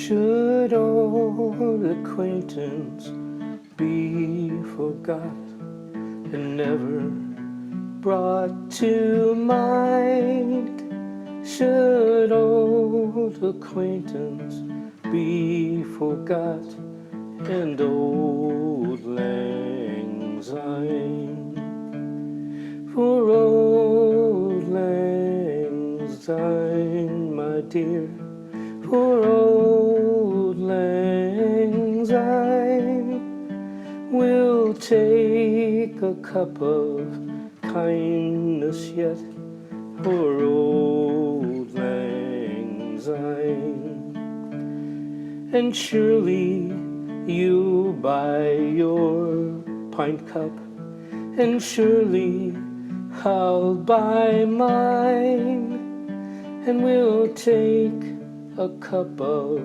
Should old acquaintance be forgot and never brought to mind? Should old acquaintance be forgot and old lang syne? For old lang syne, my dear, for old lang syne, we'll take a cup of kindness yet for old lang syne. And surely you'll buy your pint cup, and surely I'll buy mine, and we'll take a cup of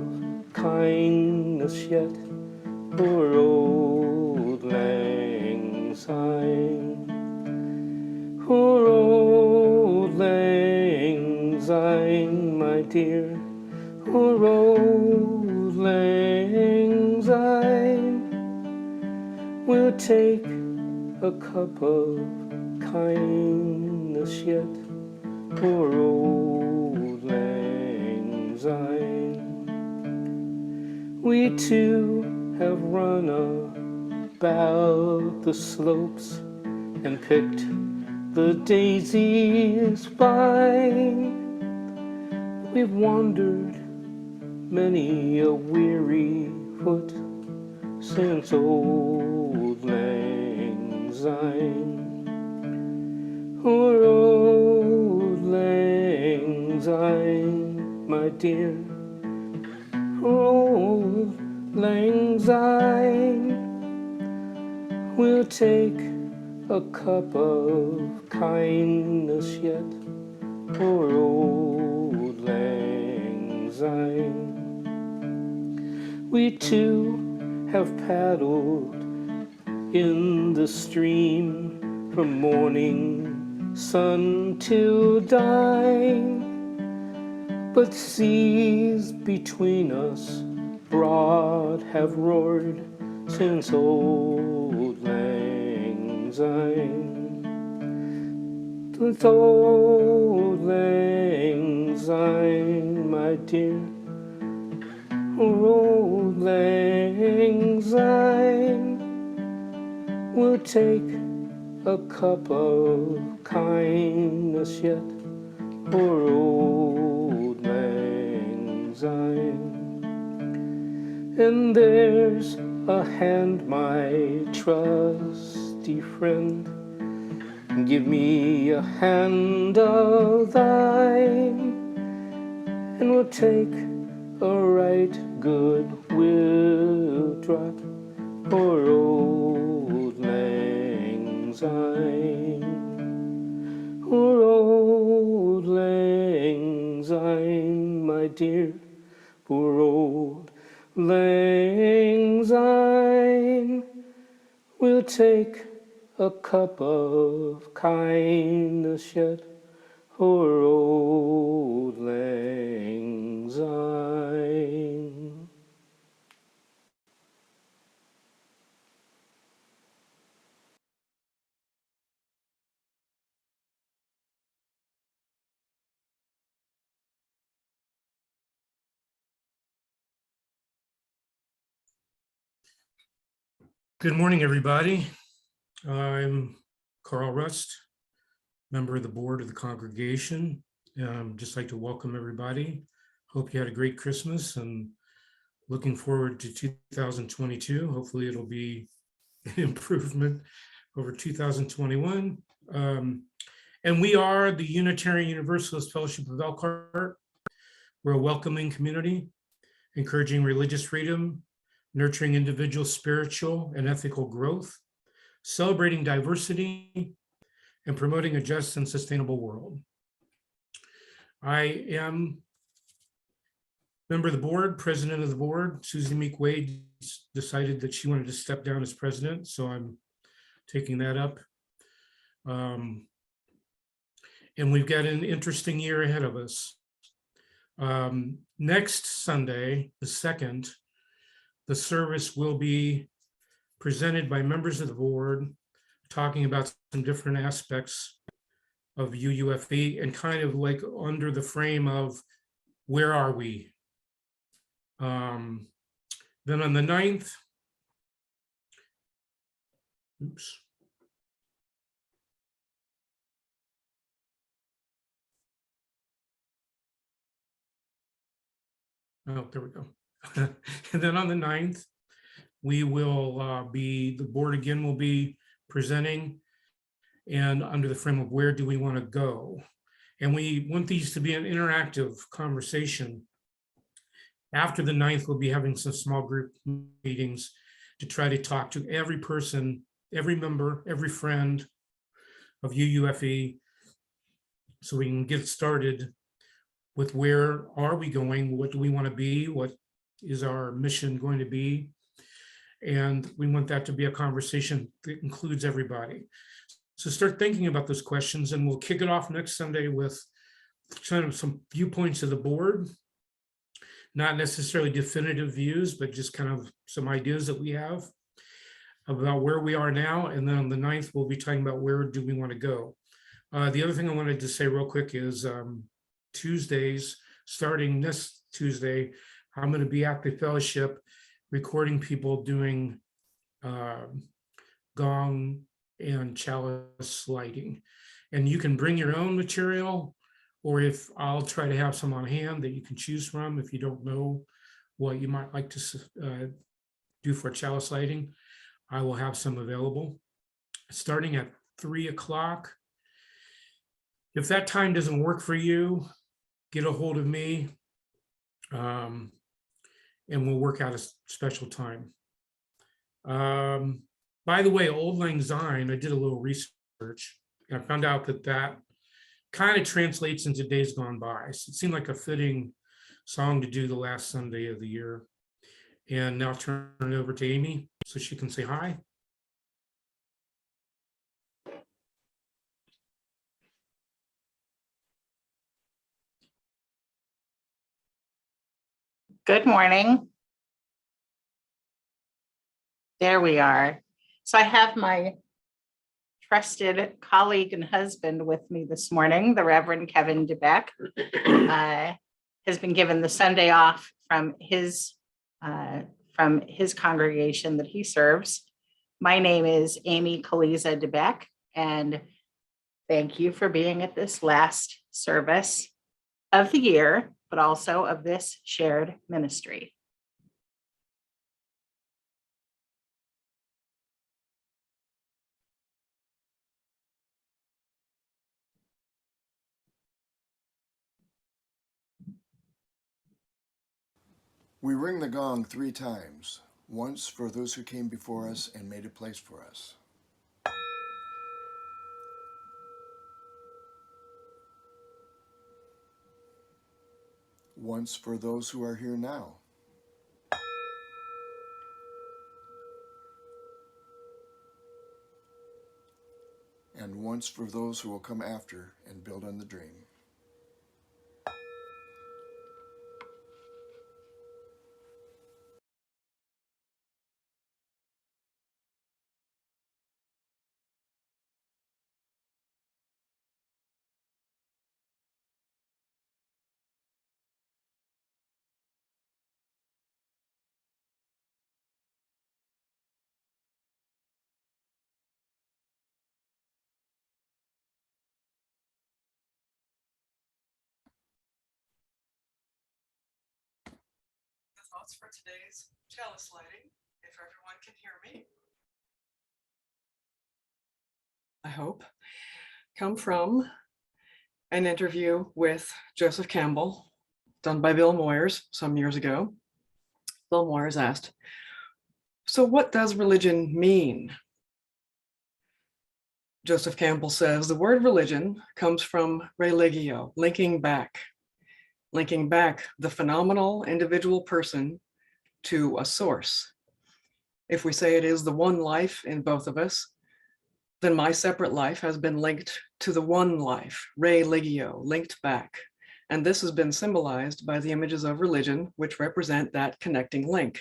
kindness yet for old lang syne. For old lang syne, my dear, for old lang syne, we'll take a cup of kindness yet for old lang syne. We too have run about the slopes and picked the daisies fine. We've wandered many a weary foot since old lang syne. For old lang syne, my dear, for old lang syne, we'll take a cup of kindness yet for old lang syne. We too have paddled in the stream from morning sun till dine, but seas between us broad have roared since old lang syne. Since old lang syne, my dear, old lang syne, we'll take a cup of kindness yet for old lang syne. And there's a hand, my trusty friend, give me a hand of thine, and we'll take a right good will drop for old lang syne. For old lang syne, my dear, for old lang syne, we'll take a cup of kindness yet for old lang syne. Good morning, everybody. I'm Carl Rust, member of the board of the congregation. Just like to welcome everybody. Hope you had a great Christmas and looking forward to 2022. Hopefully it'll be an improvement over 2021. And we are the Unitarian Universalist Fellowship of Elkhart. We're a welcoming community, encouraging religious freedom, nurturing individual spiritual and ethical growth, celebrating diversity, and promoting a just and sustainable world. I am member of the board, president of the board. Susie Meek Wade decided that she wanted to step down as president, so I'm taking that up. And we've got an interesting year ahead of us. Next Sunday, the 2nd, the service will be presented by members of the board, talking about some different aspects of UUFE and kind of like under the frame of where are we? Then on the 9th, oops. Oh, there we go. And then on the 9th, we will the board again will be presenting and under the frame of where do we want to go? And we want these to be an interactive conversation. After the 9th, we'll be having some small group meetings to try to talk to every person, every member, every friend of UUFE, so we can get started with where are we going, what do we want to be, what is our mission going to be, and we want that to be a conversation that includes everybody. So start thinking about those questions, and we'll kick it off next Sunday with kind of some viewpoints of the board, not necessarily definitive views, but just kind of some ideas that we have about where we are now. And then on the 9th, we'll be talking about where do we want to go. The other thing I wanted to say real quick is Tuesdays, starting this Tuesday, I'm going to be at the fellowship recording people doing gong and chalice lighting. And you can bring your own material, or if I'll try to have some on hand that you can choose from if you don't know what you might like to do for chalice lighting, I will have some available starting at 3 o'clock. If that time doesn't work for you, get a hold of me, and we'll work out a special time. By the way, Old Lang Syne, I did a little research, and I found out that that kind of translates into Days Gone By. So it seemed like a fitting song to do the last Sunday of the year. And now I'll turn it over to Amy so she can say hi. Good morning. There we are. So I have my trusted colleague and husband with me this morning, the Reverend Kevin DeBeck. Has been given the Sunday off from his congregation that he serves. My name is Amy Kaliza DeBeck, and thank you for being at this last service of the year, but also of this shared ministry. We ring the gong 3 times, once for those who came before us and made a place for us. Once for those who are here now. And once for those who will come after and build on the dream. Thoughts for today's chalice lighting, if everyone can hear me. I hope, come from an interview with Joseph Campbell done by Bill Moyers some years ago. Bill Moyers asked, "So what does religion mean?" Joseph Campbell says the word religion comes from religio, linking back the phenomenal individual person to a source. If we say it is the one life in both of us, then my separate life has been linked to the one life, religio, linked back. And this has been symbolized by the images of religion, which represent that connecting link.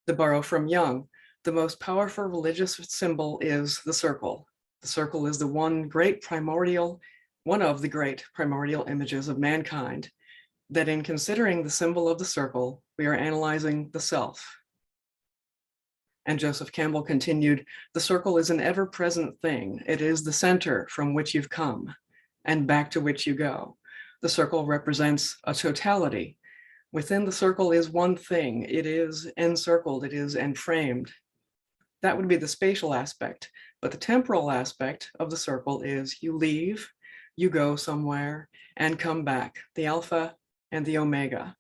To borrow from Jung, the most powerful religious symbol is the circle. The circle is one of the great primordial images of mankind, that in considering the symbol of the circle, we are analyzing the self. And Joseph Campbell continued, the circle is an ever-present thing. It is the center from which you've come and back to which you go. The circle represents a totality. Within the circle is one thing. It is encircled, it is enframed. That would be the spatial aspect. But the temporal aspect of the circle is you leave, you go somewhere and come back, the alpha and the omega.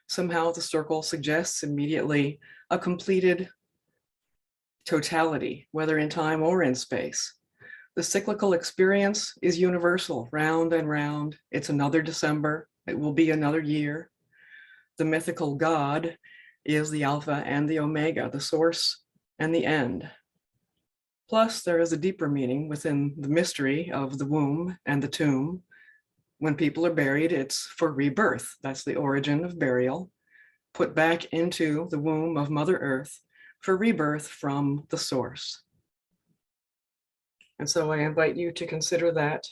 Somehow the circle suggests immediately a completed totality, whether in time or in space. The cyclical experience is universal, round and round. It's another December. It will be another year. The mythical God is the alpha and the omega, the source and the end. Plus, there is a deeper meaning within the mystery of the womb and the tomb. When people are buried, it's for rebirth. That's the origin of burial. Put back into the womb of Mother Earth for rebirth from the source. And so I invite you to consider that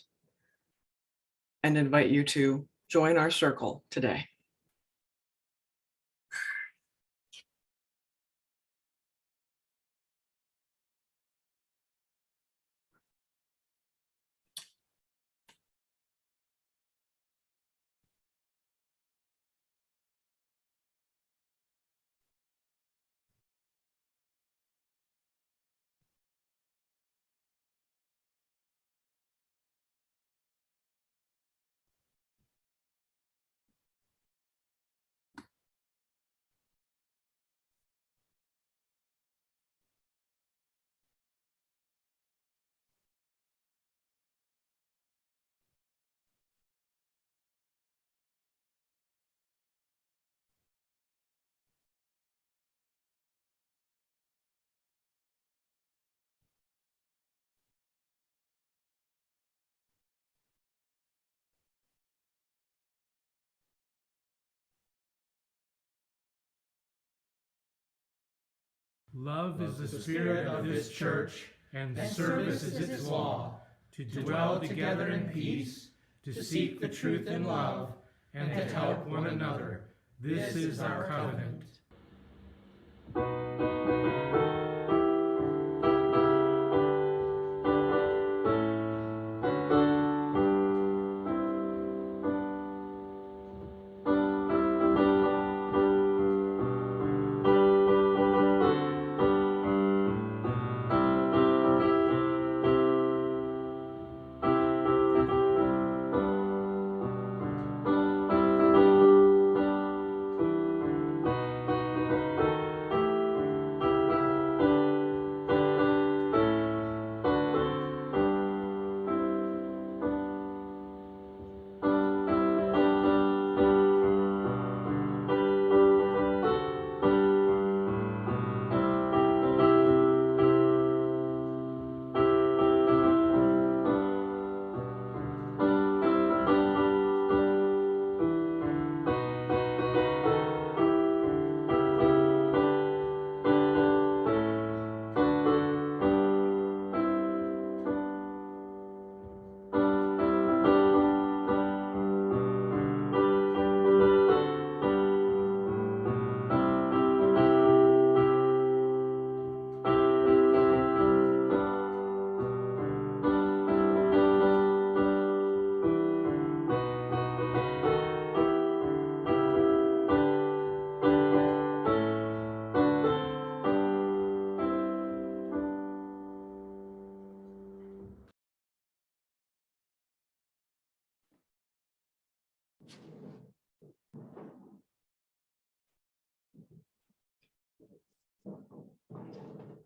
and invite you to join our circle today. Love is the spirit of this church, and service is its law, to dwell together in peace, to seek the truth in love, and to help one another. This is our covenant.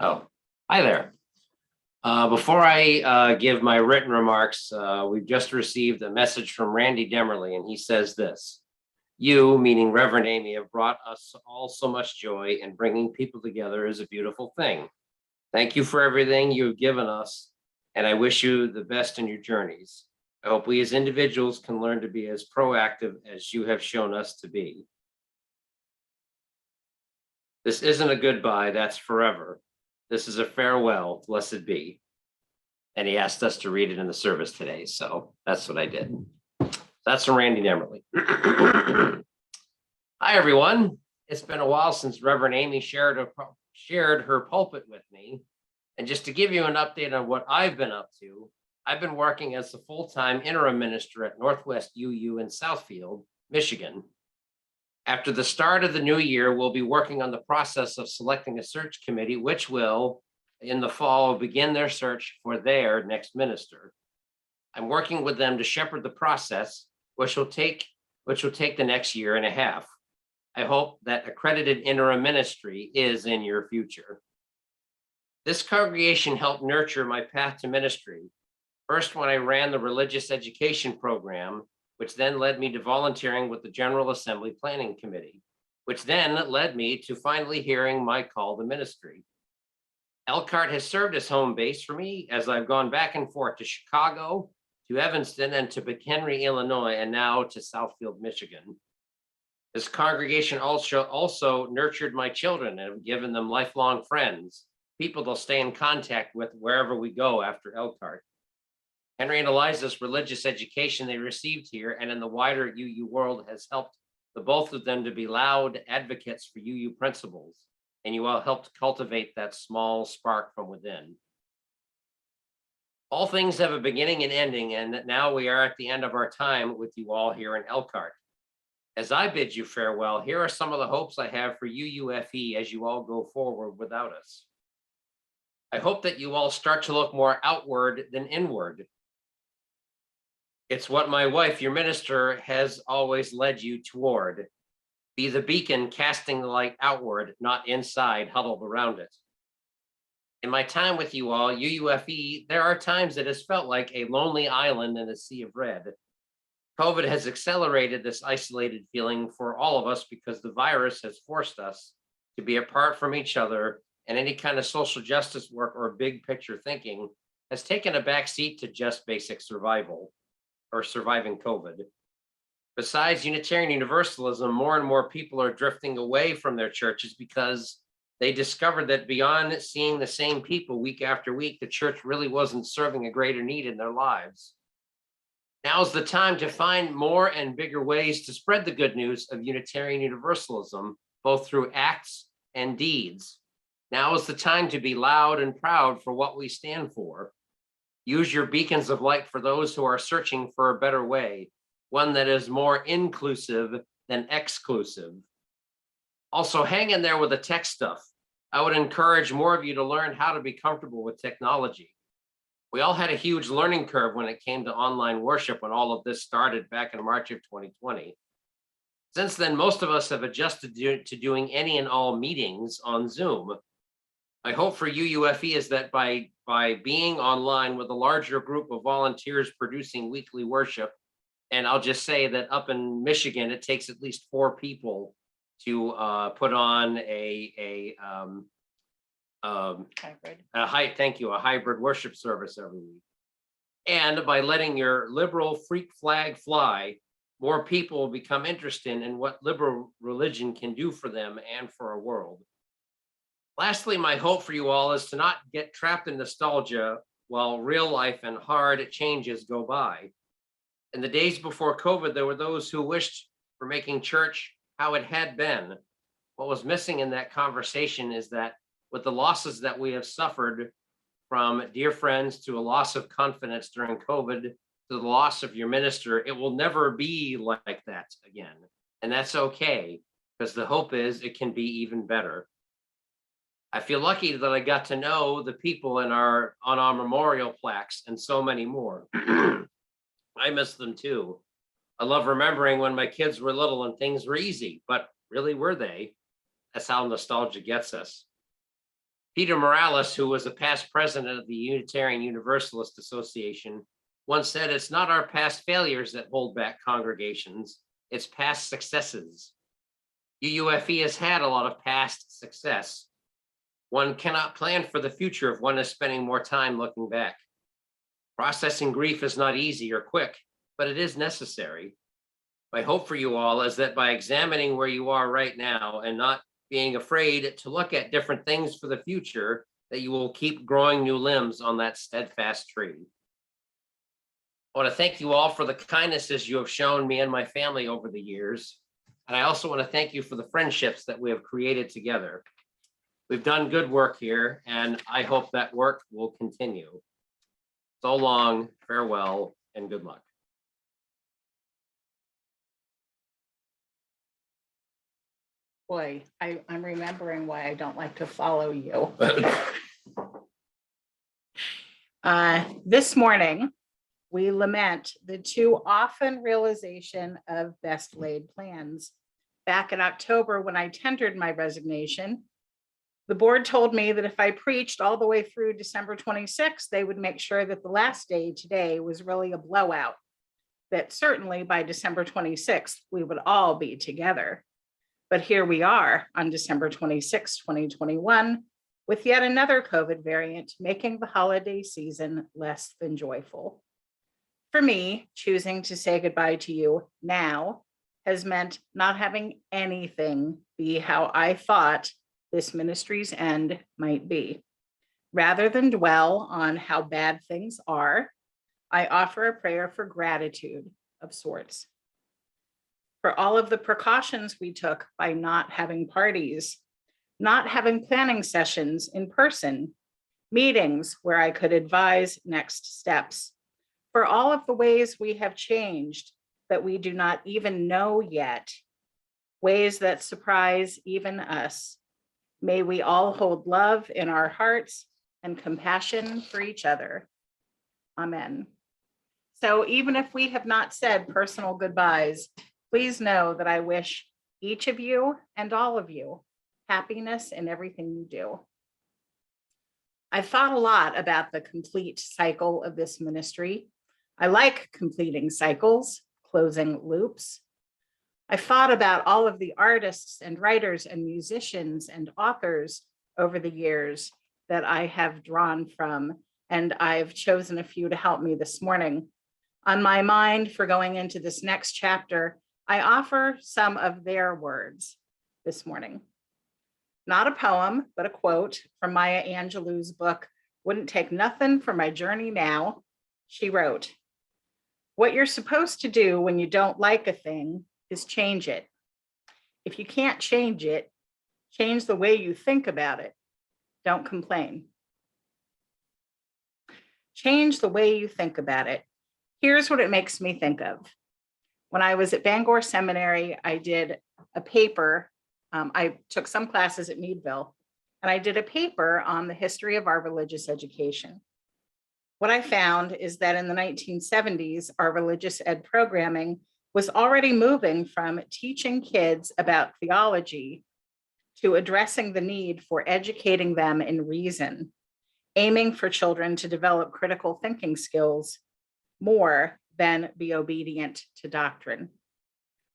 Oh, hi there. Before I give my written remarks, we've just received a message from Randy Demerly, and he says this: you, meaning Reverend Amy, have brought us all so much joy, and bringing people together is a beautiful thing. Thank you for everything you've given us, and I wish you the best in your journeys. I hope we as individuals can learn to be as proactive as you have shown us to be. This isn't a goodbye, that's forever. This is a farewell, blessed be. And he asked us to read it in the service today, so that's what I did. That's from Randy Demerly. Hi, everyone. It's been a while since Reverend Amy shared her pulpit with me. And just to give you an update on what I've been up to, I've been working as the full-time interim minister at Northwest UU in Southfield, Michigan. After the start of the new year, we'll be working on the process of selecting a search committee, which will, in the fall, begin their search for their next minister. I'm working with them to shepherd the process, which will take the next year and a half. I hope that accredited interim ministry is in your future. This congregation helped nurture my path to ministry. First, when I ran the religious education program, which then led me to volunteering with the General Assembly Planning Committee, which then led me to finally hearing my call to ministry. Elkhart has served as home base for me as I've gone back and forth to Chicago, to Evanston, and to McHenry, Illinois, and now to Southfield, Michigan. This congregation also nurtured my children and have given them lifelong friends, people they'll stay in contact with wherever we go after Elkhart. Henry and Eliza's religious education they received here and in the wider UU world has helped the both of them to be loud advocates for UU principles, and you all helped cultivate that small spark from within. All things have a beginning and ending, and now we are at the end of our time with you all here in Elkhart. As I bid you farewell, here are some of the hopes I have for UUFE as you all go forward without us. I hope that you all start to look more outward than inward. It's what my wife, your minister, has always led you toward. Be the beacon casting the light outward, not inside, huddled around it. In my time with you all, UUFE, there are times it has felt like a lonely island in a sea of red. COVID has accelerated this isolated feeling for all of us because the virus has forced us to be apart from each other, and any kind of social justice work or big picture thinking has taken a back seat to just basic survival or surviving COVID. Besides Unitarian Universalism, more and more people are drifting away from their churches because they discovered that beyond seeing the same people week after week, the church really wasn't serving a greater need in their lives. Now's the time to find more and bigger ways to spread the good news of Unitarian Universalism, both through acts and deeds. Now is the time to be loud and proud for what we stand for. Use your beacons of light for those who are searching for a better way, one that is more inclusive than exclusive. Also, hang in there with the tech stuff. I would encourage more of you to learn how to be comfortable with technology. We all had a huge learning curve when it came to online worship when all of this started back in March of 2020. Since then, most of us have adjusted to doing any and all meetings on Zoom. My hope for UUFE is that by being online with a larger group of volunteers producing weekly worship, and I'll just say that up in Michigan, it takes at least 4 people to put on a hybrid worship service every week. And by letting your liberal freak flag fly, more people become interested in what liberal religion can do for them and for our world. Lastly, my hope for you all is to not get trapped in nostalgia while real life and hard changes go by. In the days before COVID, there were those who wished for making church how it had been. What was missing in that conversation is that with the losses that we have suffered, from dear friends to a loss of confidence during COVID, to the loss of your minister, it will never be like that again. And that's okay, because the hope is it can be even better. I feel lucky that I got to know the people on our memorial plaques and so many more. I miss them too. I love remembering when my kids were little and things were easy, but really were they? That's how nostalgia gets us. Peter Morales, who was a past president of the Unitarian Universalist Association, once said, "It's not our past failures that hold back congregations, it's past successes." UUFE has had a lot of past success. One cannot plan for the future if one is spending more time looking back. Processing grief is not easy or quick, but it is necessary. My hope for you all is that by examining where you are right now and not being afraid to look at different things for the future, that you will keep growing new limbs on that steadfast tree. I want to thank you all for the kindnesses you have shown me and my family over the years. And I also want to thank you for the friendships that we have created together. We've done good work here, and I hope that work will continue. So long, farewell, and good luck. Boy, I'm remembering why I don't like to follow you. This morning, we lament the too often realization of best laid plans. Back in October, when I tendered my resignation, the board told me that if I preached all the way through December 26th, they would make sure that the last day today was really a blowout, that certainly by December 26th, we would all be together. But here we are on December 26, 2021, with yet another COVID variant making the holiday season less than joyful. For me, choosing to say goodbye to you now has meant not having anything be how I thought this ministry's end might be. Rather than dwell on how bad things are, I offer a prayer for gratitude of sorts. For all of the precautions we took by not having parties, not having planning sessions in person, meetings where I could advise next steps, for all of the ways we have changed that we do not even know yet, ways that surprise even us. May we all hold love in our hearts and compassion for each other. Amen. So even if we have not said personal goodbyes, please know that I wish each of you and all of you happiness in everything you do. I've thought a lot about the complete cycle of this ministry. I like completing cycles, closing loops. I've thought about all of the artists and writers and musicians and authors over the years that I have drawn from, and I've chosen a few to help me this morning. On my mind for going into this next chapter, I offer some of their words this morning. Not a poem, but a quote from Maya Angelou's book, Wouldn't Take Nothing for My Journey Now. She wrote, "What you're supposed to do when you don't like a thing is change it. If you can't change it, change the way you think about it. Don't complain." Change the way you think about it. Here's what it makes me think of. When I was at Bangor Seminary, I did a paper. I took some classes at Meadville, and I did a paper on the history of our religious education. What I found is that in the 1970s, our religious ed programming was already moving from teaching kids about theology to addressing the need for educating them in reason, aiming for children to develop critical thinking skills more than be obedient to doctrine.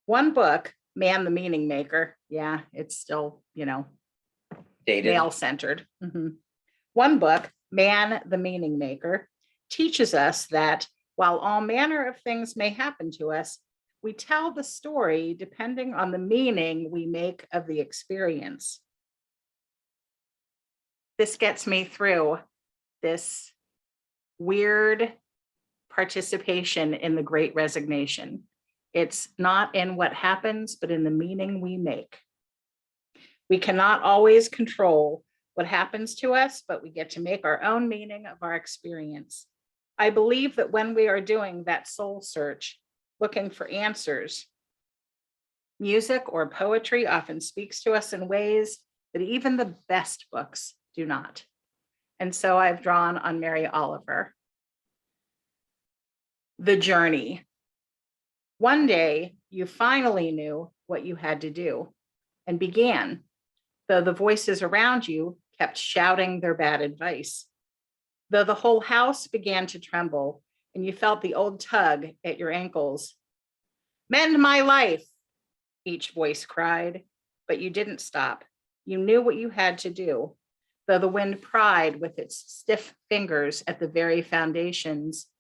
One book, Man the Meaning Maker, yeah, it's still, Dated. male-centered. One book, Man the Meaning Maker, teaches us that while all manner of things may happen to us, we tell the story depending on the meaning we make of the experience. This gets me through this weird participation in the Great Resignation. It's not in what happens, but in the meaning we make. We cannot always control what happens to us, but we get to make our own meaning of our experience. I believe that when we are doing that soul search, looking for answers, music or poetry often speaks to us in ways that even the best books do not. And so I've drawn on Mary Oliver. The journey. One day, you finally knew what you had to do and began, though the voices around you kept shouting their bad advice. Though the whole house began to tremble and you felt the old tug at your ankles. "Mend my life," each voice cried, but you didn't stop. You knew what you had to do, though the wind pried with its stiff fingers at the very foundations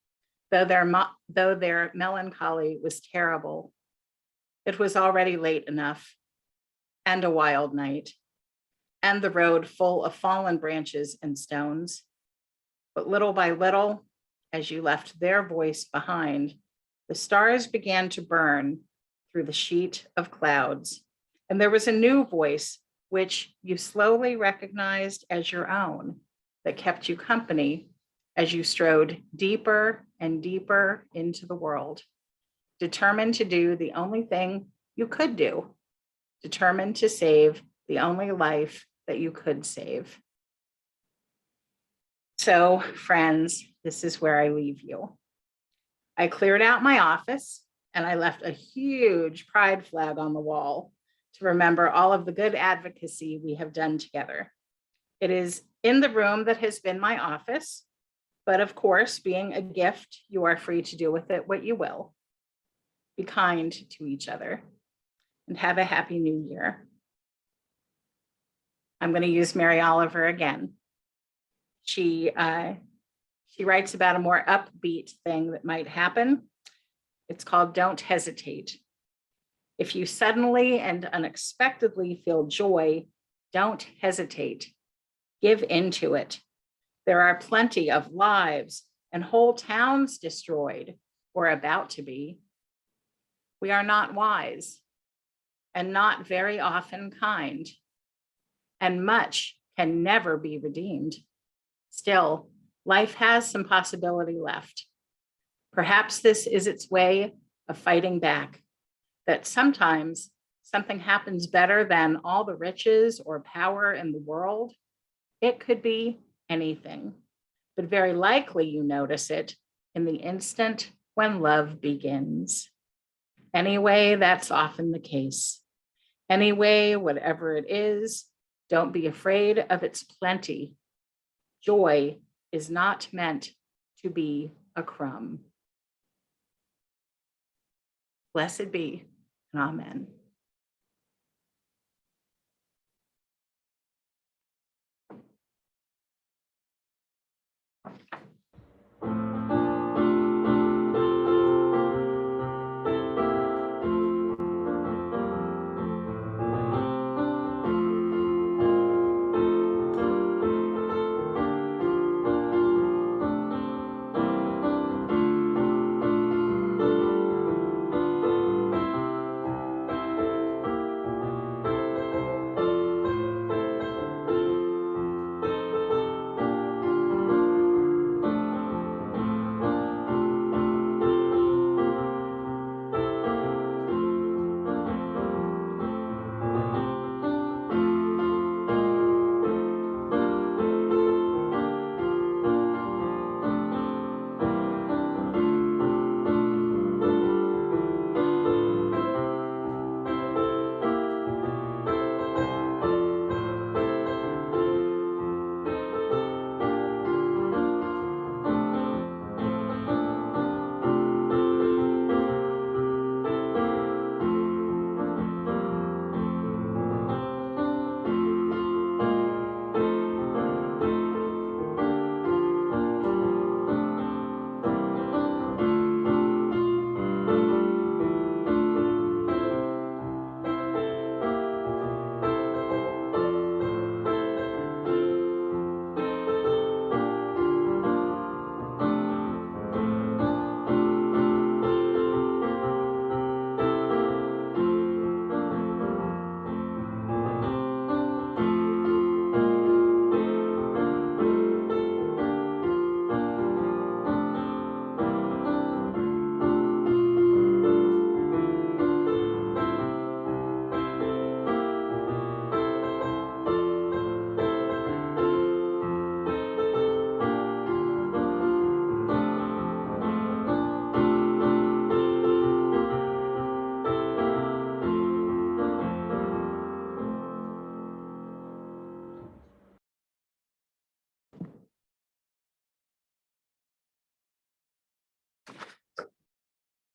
though their melancholy was terrible. It was already late enough, and a wild night, and the road full of fallen branches and stones. But little by little, as you left their voice behind, the stars began to burn through the sheet of clouds, and there was a new voice which you slowly recognized as your own, that kept you company as you strode deeper and deeper into the world, determined to do the only thing you could do, determined to save the only life that you could save. So, friends, this is where I leave you. I cleared out my office and I left a huge pride flag on the wall to remember all of the good advocacy we have done together. It is in the room that has been my office, but of course, being a gift, you are free to do with it what you will. Be kind to each other and have a happy new year. I'm going to use Mary Oliver again. She writes about a more upbeat thing that might happen. It's called Don't Hesitate. If you suddenly and unexpectedly feel joy, don't hesitate. Give into it. There are plenty of lives and whole towns destroyed or about to be. We are not wise and not very often kind, and much can never be redeemed. Still, life has some possibility left. Perhaps this is its way of fighting back, that sometimes something happens better than all the riches or power in the world. It could be anything, but very likely you notice it in the instant when love begins. Anyway, that's often the case. Anyway, whatever it is, don't be afraid of its plenty. Joy is not meant to be a crumb. Blessed be, and amen.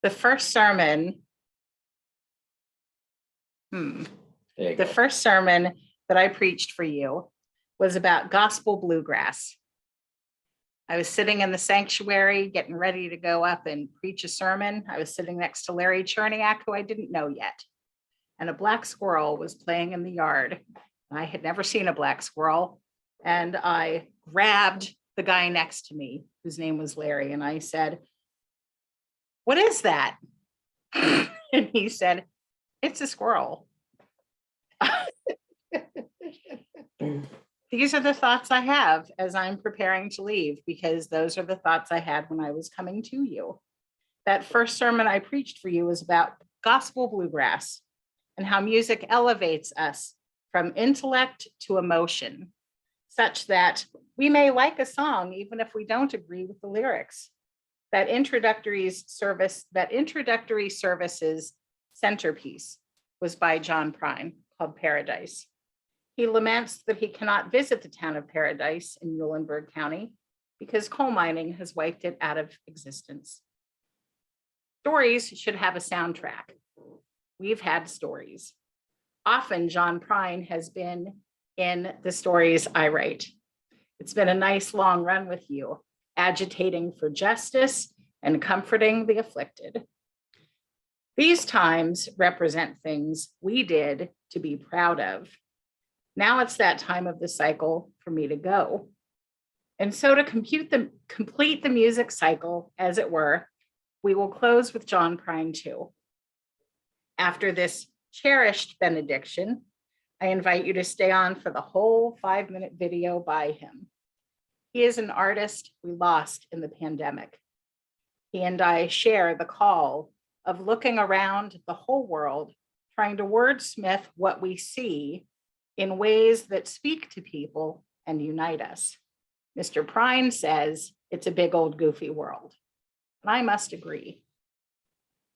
The first sermon, There you the go. first sermon that I preached for you was about gospel bluegrass. I was sitting in the sanctuary, getting ready to go up and preach a sermon. I was sitting next to Larry Cherniak, who I didn't know yet. And a black squirrel was playing in the yard. I had never seen a black squirrel. And I grabbed the guy next to me, whose name was Larry, and I said, "What is that?" And he said, "It's a squirrel." These are the thoughts I have as I'm preparing to leave, because those are the thoughts I had when I was coming to you. That first sermon I preached for you was about gospel bluegrass and how music elevates us from intellect to emotion, such that we may like a song even if we don't agree with the lyrics. That introductory service's centerpiece was by John Prine, called Paradise. He laments that he cannot visit the town of Paradise in Muhlenberg County because coal mining has wiped it out of existence. Stories should have a soundtrack. We've had stories. Often John Prine has been in the stories I write. It's been a nice long run with you, agitating for justice and comforting the afflicted. These times represent things we did to be proud of. Now it's that time of the cycle for me to go. And so to complete the music cycle, as it were, we will close with John Prine too. After this cherished benediction, I invite you to stay on for the whole 5-minute video by him. He is an artist we lost in the pandemic. He and I share the call of looking around the whole world, trying to wordsmith what we see in ways that speak to people and unite us. Mr. Prine says it's a big old goofy world, and I must agree.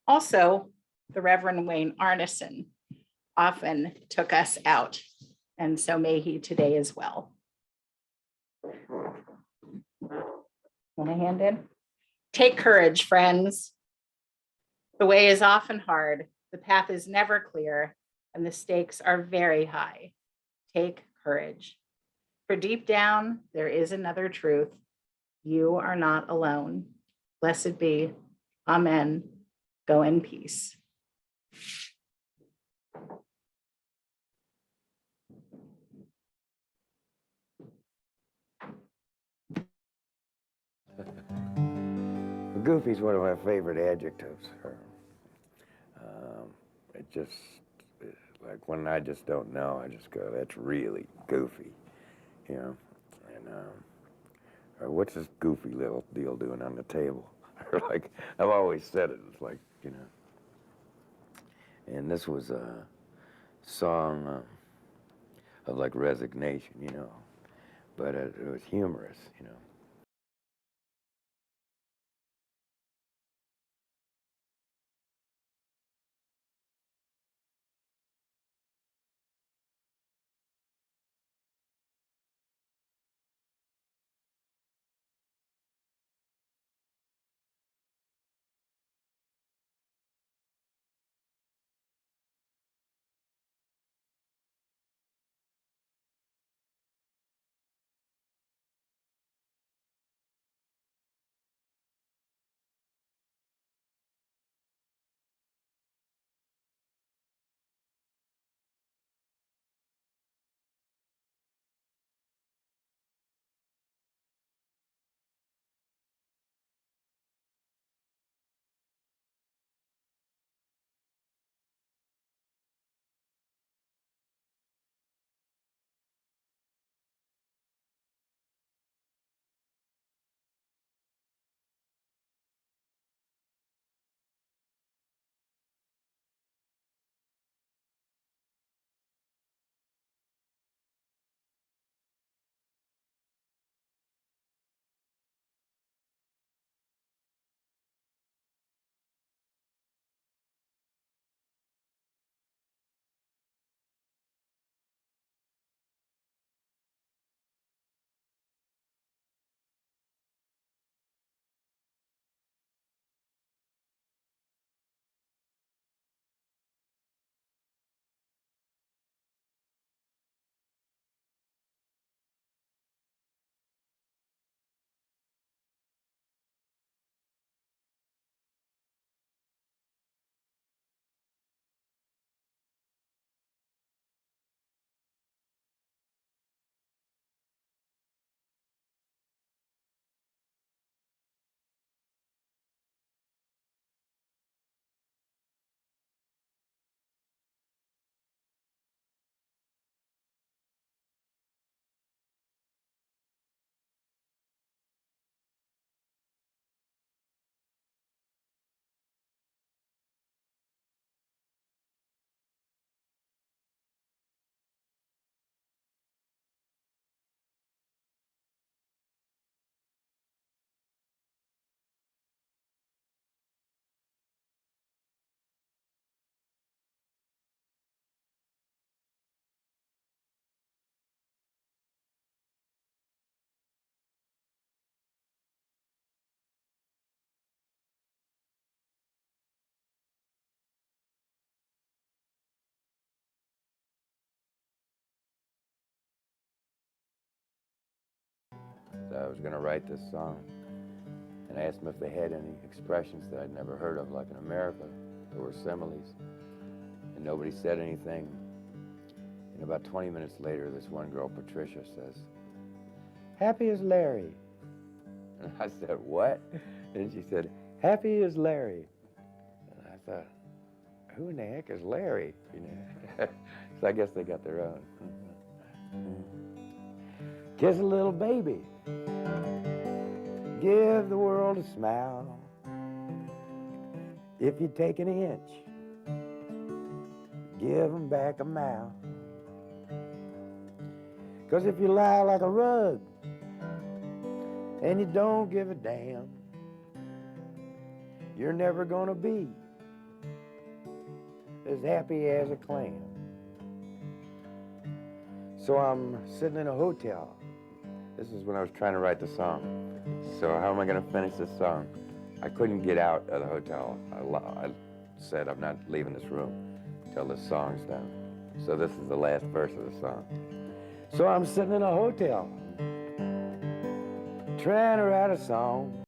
Also, the Reverend Wayne Arneson often took us out, and so may he today as well. Want a hand in? Take courage, friends. The way is often hard, the path is never clear, and the stakes are very high. Take courage. For deep down, there is another truth. You are not alone. Blessed be. Amen. Go in peace. Goofy is one of my favorite adjectives. It just, like when I just don't know, I just go, that's really goofy, you know? And, or what's this goofy little deal doing on the table? Or like, I've always said it, it's like, you know. And this was a song of like resignation, you know? But it was humorous, you know? I was going to write this song. And I asked them if they had any expressions that I'd never heard of, like in America. There were similes. And nobody said anything. And about 20 minutes later, this one girl, Patricia, says, "Happy as Larry." And I said, "What?" And she said, "Happy as Larry." And I thought, who in the heck is Larry? You know? So I guess they got their own. Kiss a little baby. Give the world a smile. If you take an inch, give 'em back a mile. 'Cause if you lie like a rug and you don't give a damn, you're never gonna be as happy as a clam. So I'm sitting in a hotel. This is when I was trying to write the song. So how am I gonna finish this song? I couldn't get out of the hotel. I said, I'm not leaving this room until this song's done. So this is the last verse of the song. So I'm sitting in a hotel, trying to write a song.